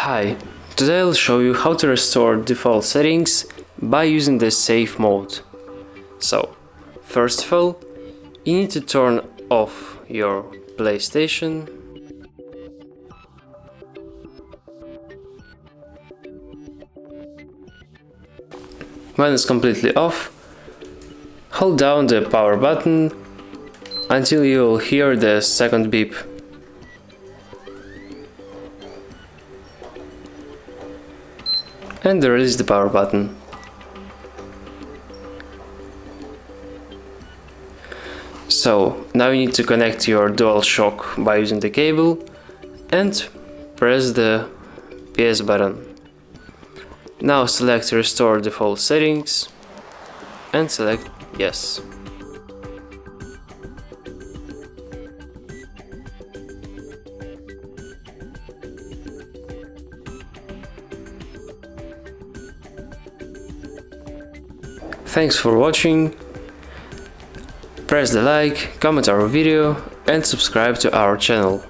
Hi, today I'll show you how to restore default settings by using the safe mode. So, first of all, you need to turn off your PlayStation. When it's completely off, hold down the power button until you will hear the second beep. And release the power button. So now you need to connect your DualShock by using the cable and press the PS button. Now select Restore Default Settings and select Yes. Thanks for watching. Press the like, comment our video and subscribe to our channel.